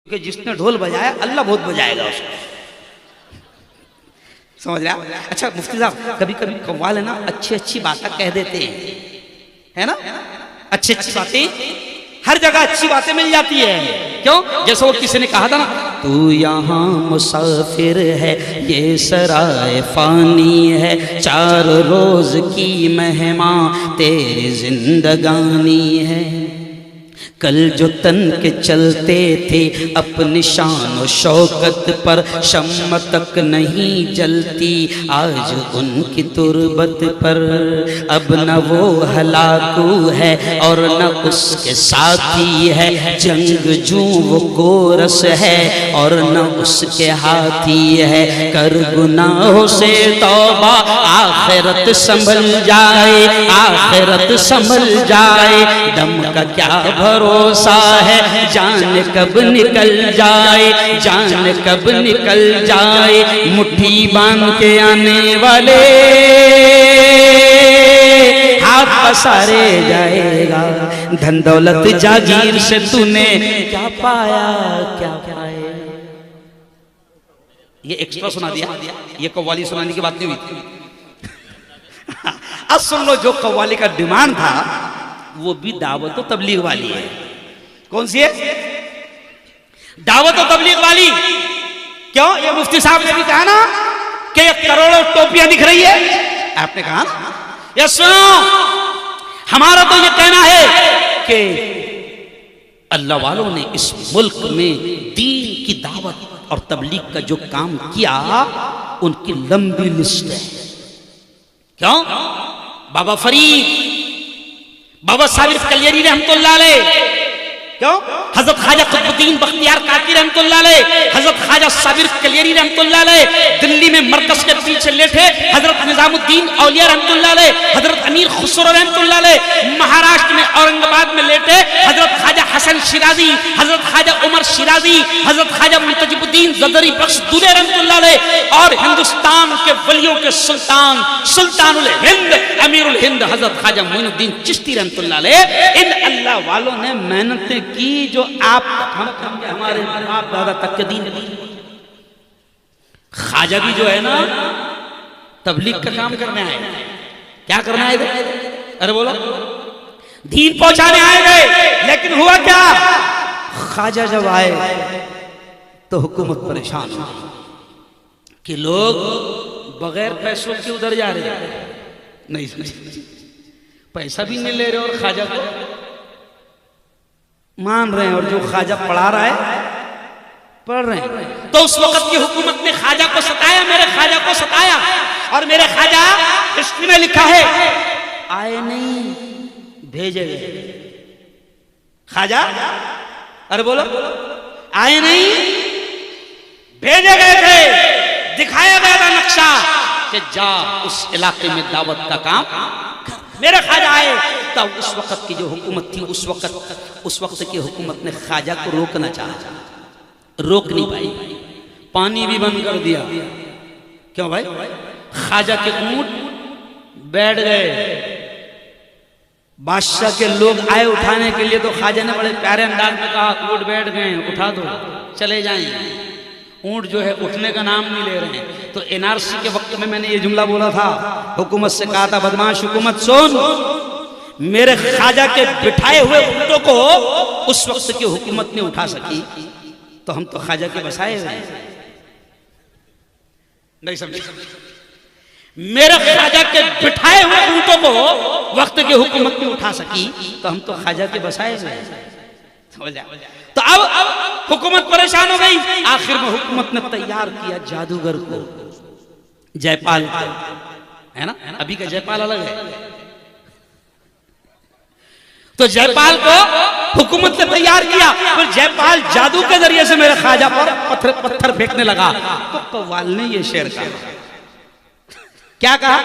कि जिसने ढोल बजाया अल्लाह बहुत बजाएगा उसको। समझ रहा? अच्छा मुफ्ती साहब, कभी कभी कव्वाल है ना अच्छी अच्छी बातें कह देते हैं, है ना? अच्छी अच्छी बातें, हर जगह अच्छी बातें मिल जाती है। क्यों? जैसे वो किसी ने कहा था ना, तू यहाँ मुसाफिर है, ये सराय फानी है, 4 रोज की मेहमा तेरी जिंदगानी है। कल जो तन के चलते थे अपनी शान और शौकत पर, शम्म तक नहीं जलती आज उनकी तुरबत पर। अब न वो हलाकू है और न उसके साथी है, जंगजू वो कोरस है और न उसके हाथी है। कर गुनाहों से तौबा आखिरत संभल जाए, आखिरत संभल जाए। दम का क्या भरोसा है, जान कब निकल जाए, जान कब निकल जाए। मुट्ठी बांध के आने वाले हाथ पसारे जाएगा। धन दौलत जागीर से तूने क्या पाया, क्या पाया। ये एक्स्ट्रा सुना दिया, ये कव्वाली सुनाने की बात नहीं हुई। अब सुन लो, जो कव्वाली का डिमांड था वो भी दावत और तबलीग वाली है। कौन सी है? दावत और तबलीग वाली। क्यों? ये मुफ्ती साहब ने भी कहा ना कि ये करोड़ों टोपियां दिख रही है। आपने कहा ना, ये सुनो, हमारा तो ये कहना है कि अल्लाह वालों ने इस मुल्क में दीन की दावत और तबलीग का जो काम किया, उनकी लंबी लिस्ट है। क्यों? बाबा फरीद, बाबा साबिर कलियरी रहमतुल्लाह अलैह, क्यों? हजरत ख्वाजा कुतुबुद्दीन बख्तियार काकी रहमतुल्लाह अलैह, हजरत ख्वाजा साबिर कलियरी रहमतुल्लाह अलैह, दिल्ली में मरकज के पीछे लेटे हजरत निजामुद्दीन औलिया रहमतुल्लाह अलैह, हजरत अमीर खुसरो रहमतुल्लाह अलैह, महाराष्ट्र में औरंगाबाद में लेटे हजरत ख्वाजा हसन शिराजी, हजरत ख्वाजा उमर शिराजी, हजरत ख्वाजा मुंतजिबुद्दीन ज़दरी बख्श दूल्हे रहमतुल्लाह अलैह, और हिंदुस्तान के वलियों के सुल्तान, सुल्तानुल हिंद, अमीरुल हिंद हजरत ख्वाजा मोइनुद्दीन चिश्ती रहमतुल्लाह अलैह। इन अल्लाह वालों ने मेहनतें की जो आप हमारे बाप दादा तक के दीन। ख्वाजा भी जो है ना तबलीग का काम करने आए। क्या करना है? अरे बोलो, दीन पहुंचाने आए गए। लेकिन हुआ क्या? ख्वाजा जब आए तो हुकूमत परेशान हो कि लोग बगैर पैसों के उधर जा रहे हैं। नहीं, पैसा भी नहीं ले रहे और ख्वाजा को मान रहे हैं, और जो ख्वाजा पढ़ा रहा है पढ़ रहे हैं। तो उस वक्त की हुकूमत ने ख्वाजा को सताया, मेरे ख्वाजा को सताया, और मेरे ख्वाजा हिस्ट्री में लिखा है आए नहीं, भेजे गए। ख्वाजा, अरे बोलो, आए नहीं, भेजे गए थे। दिखाया गया था नक्शा कि जा उस इलाके में दावत का काम। मेरे ख्वाजा आए तब उस वक्त की जो हुकूमत थी, उस वक्त की हुकूमत ने ख्वाजा को रोकना चाहा, रोक नहीं पाई, पानी भी बंद कर दिया। क्यों भाई? ख्वाजा के ऊंट बैठ गए, बादशाह के लोग आए उठाने के लिए, तो ख्वाजा ने बड़े प्यारे अंदाज में कहा ऊंट बैठ गए, उठा दो, चले जाएं। ऊंट जो है उठने का नाम नहीं ले रहे हैं। तो एनआरसी के वक्त में मैंने ये जुमला बोला था, हुकूमत से कहा था, बदमाश हुकूमत सुन, मेरे ख्वाजा के बिठाए हुए ऊंटों को उस वक्त की हुकूमत ने उठा सकी, तो हम तो ख्वाजा के बसाए हुए नहीं समझे। मेरे ख्वाजा के बिठाए हुए ऊंटों को वक्त की हुकूमत ने उठा सकी, तो हम तो ख्वाजा के बसाए हुए। समझ जा? तो अब हुकूमत परेशान हो गई। आखिर में हुकूमत ने तैयार किया जादूगर को, जयपाल को, है ना? अभी का जयपाल अलग है। तो जयपाल को हुकूमत ने तैयार किया, फिर जयपाल जादू के जरिए से मेरे ख्वाजा पर पत्थर फेंकने लगा। तो कव्वाल ने ये शेर कहा, क्या कहा?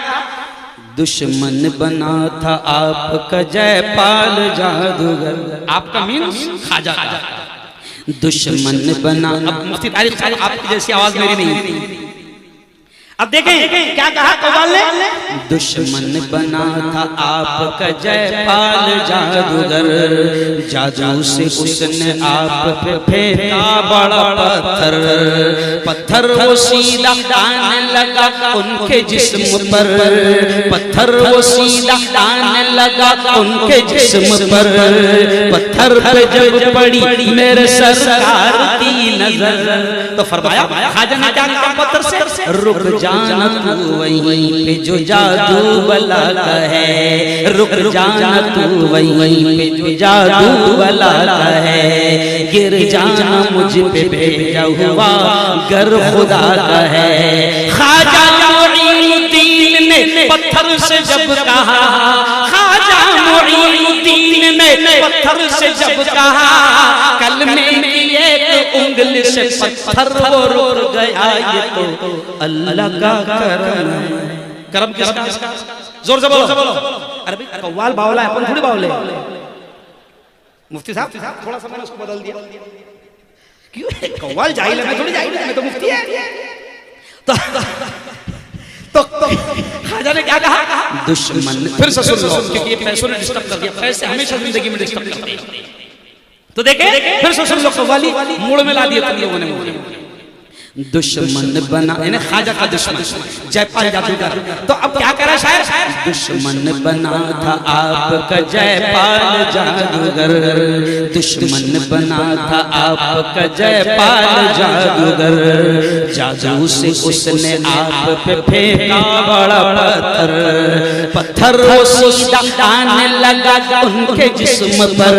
दुश्मन बना था आपका जयपाल जादूगर। आपका मीन्स ख्वाजा का दुश्मन बना। अब मुफ्ती तारिक साहब, आपकी जैसी आवाज मेरी नहीं, अब देखें क्या कहा कव्वाल ने, दुश्मन बना था आपका जयपाल जादूगर, जादू से उसने आप पे फेंका बड़ा पत्थर, पत्थर वो सीधा आने लगा उनके जिस्म पर, पत्थर वो सीधा आने लगा उनके जिस्म पर, पत्थर पे जब पड़ी मेरे सरकार की नजर, तो फरमाया खाजा ने क्या कहा पत्थर से, रुक जाना तू वहीं पे जो जादू बला का है, रुक जाना तू वहीं पे जो जादू बला का है, गिर जाना मुझ पे भेजा हुआ गर खुदा का है। खाजा मुईनुद्दीन ने पत्थर से जब कहा, खाजा मुईनुद्दीन ने पत्थर से जब कहा, कलमे की एक उंगली से पत्थर वो रुक गया, ये तो अल्लाह का करम है। करम किसका? जोर से बोलो। अरे भाई कव्वाल बावला है, अपन थोड़ी बावले। मुफ्ती साहब थोड़ा सा मैंने उसको बदल दिया। क्यों? कव्वाल जाहिल है, मैं थोड़ी जाहिल है, मैं तो मुफ्ती है। तो खाजा ने क्या कहा? दुश्मन, फिर से सुन लो क्योंकि ये पैसों ने डिस्टर्ब कर दिया, पैसे हमेशा जिंदगी में डिस्टर्ब करते हैं। तो देखे फिर से सुन लो, कव्वाली मूड में ला दिया तुम लोगों ने। दुश्मन बना, यानी खाजा का दुश्मन जयपाल जादूगर। तो अब क्या करा शायर, दुश्मन बना था आपका जयपाल जादूगर, दुश्मन बना था आपका जयपाल जादूगर, जादू से उसने आप पे फेंका बड़ा पत्थर, पत्थर वो सीधा आने लगा उनके जिस्म पर,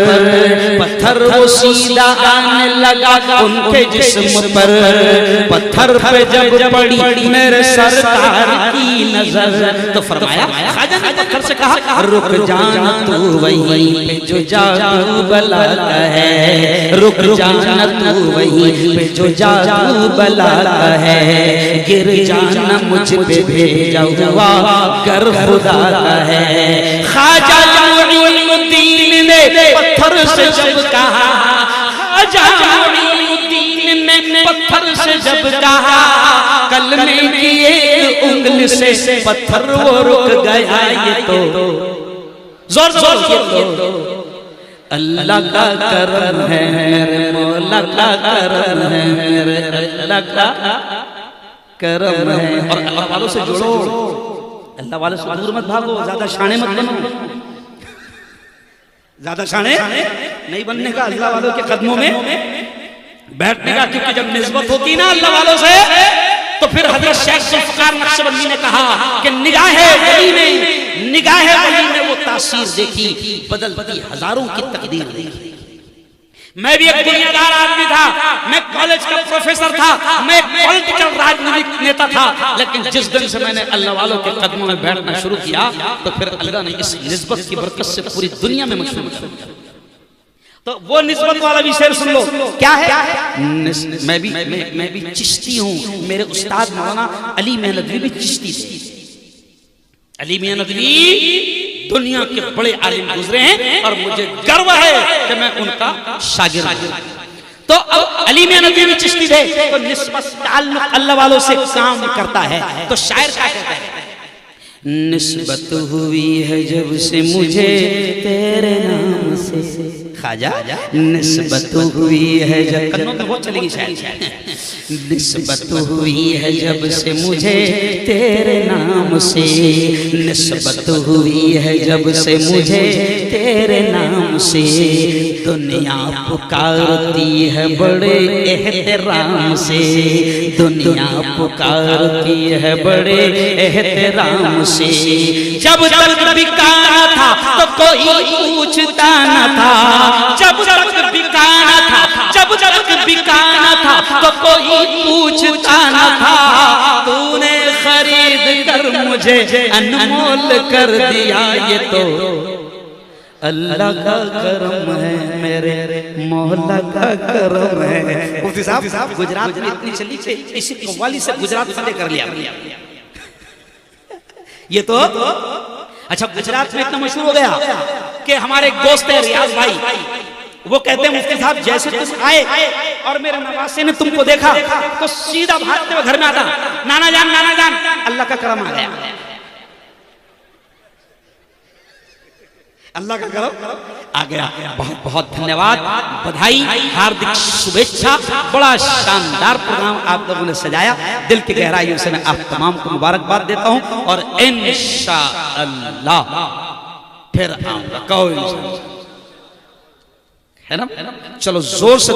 पत्थर वो सीधा आने लगा उनके जिस्म पर, पत्थर पे जब पड़ी मेरे सरकार की नजर, तो फरमाया खाजा ने पत्थर से कहा, रुक जाना तू वहीं पे जो जादू बला का है, रुक जाना तू वहीं पे जो जादू बला का है, गिर जाना मुझ पे भेजा हुआ गर खुदा का है। खाजा मुईनुद्दीन ने पत्थर से जब कहा, खाजा पत्थर से जब कहा, कलमे की एक उंगली से पत्थर वो रुक गया, ये तो जोर जोर तो अल्लाह का करम है, मेरे मौला का करम है, मेरे अल्लाह का करम है। और अल्लाह वालों से जुड़ो, अल्लाह वालों से दूर मत भागो, ज्यादा शाने मत बनो, ज्यादा शाने नहीं बनने का, अल्लाह वालों के कदमों में बैठने का। क्योंकि जब निस्बत होती ना अल्लाह वालों से, तो फिर हजरत शेख जुल्फकार नक्शबंदी ने कहा कि निगाहे वली ने वो तासीर देखी, बदलती हजारों की तकदीर देखी। मैं भी एक दुनियादार आदमी था, मैं कॉलेज का प्रोफेसर था, मैं एक पॉलिटिकल राजनीतिक नेता था, लेकिन जिस दिन से मैंने अल्लाह वालों के कदमों में बैठना शुरू किया, तो फिर अल्लाह ने इस निस्बत की बरकत से पूरी दुनिया में मशहूर किया। तो वो निस्बत वाला भी शेर सुन लो, क्या है? मैं भी चिश्ती हूँ, मेरे उस्ताद मौलाना अली मियां नदवी भी चिश्ती थे। अली मियां नदवी दुनिया के बड़े आलिम गुजरे हैं और मुझे गर्व है कि मैं उनका शागिर्द हूं। तो अब अली मियां नदवी भी चिश्ती थे, तो निस्बत ताल्लुक अल्लाह वालों से काम करता है। तो शायर क्या कहता है, निस्बत हुई है जब से मुझे तेरे नाम से, खाजा निस्बत हुई है जब, कन्नों में बहुत चलेगी शायद, निस्बत हुई है जब से मुझे तेरे नाम से, निस्बत हुई है जब से मुझे तेरे नाम से, दुनिया पुकारती है बड़े एहतराम से, दुनिया पुकारती है बड़े एहतराम से, जब तक बिकाना था तो कोई पूछता न था, जब तक बिकाना था, जब तक बिकाना था तो कोई पूछता न था, तूने खरीद कर मुझे अनमोल कर दिया, ये तो अल्लाह का करम है, मेरे मौला का करम है। मुफ्ती साहब गुजरात में इतनी चली से इसी कव्वाली से गुजरात फतेह कर लिया। ये तो अच्छा गुजरात में इतना मशहूर हो गया कि हमारे एक दोस्त है रियाज भाई, वो कहते हैं मुफ्ती साहब जैसे तुम आए और मेरे नवासे ने तुमको देखा तो सीधा भागते हुए घर में आता, नाना जान अल्लाह का करम आ गया, अल्लाह का करम आ गया। बहुत बहुत धन्यवाद, बधाई, हार्दिक शुभेच्छा। बड़ा शानदार प्रोग्राम आप लोगों ने सजाया, दिल की गहराइयों से मैं आप तमाम को मुबारकबाद देता हूं और इंशाअल्लाह फिर आऊंगा, है ना। चलो जोर से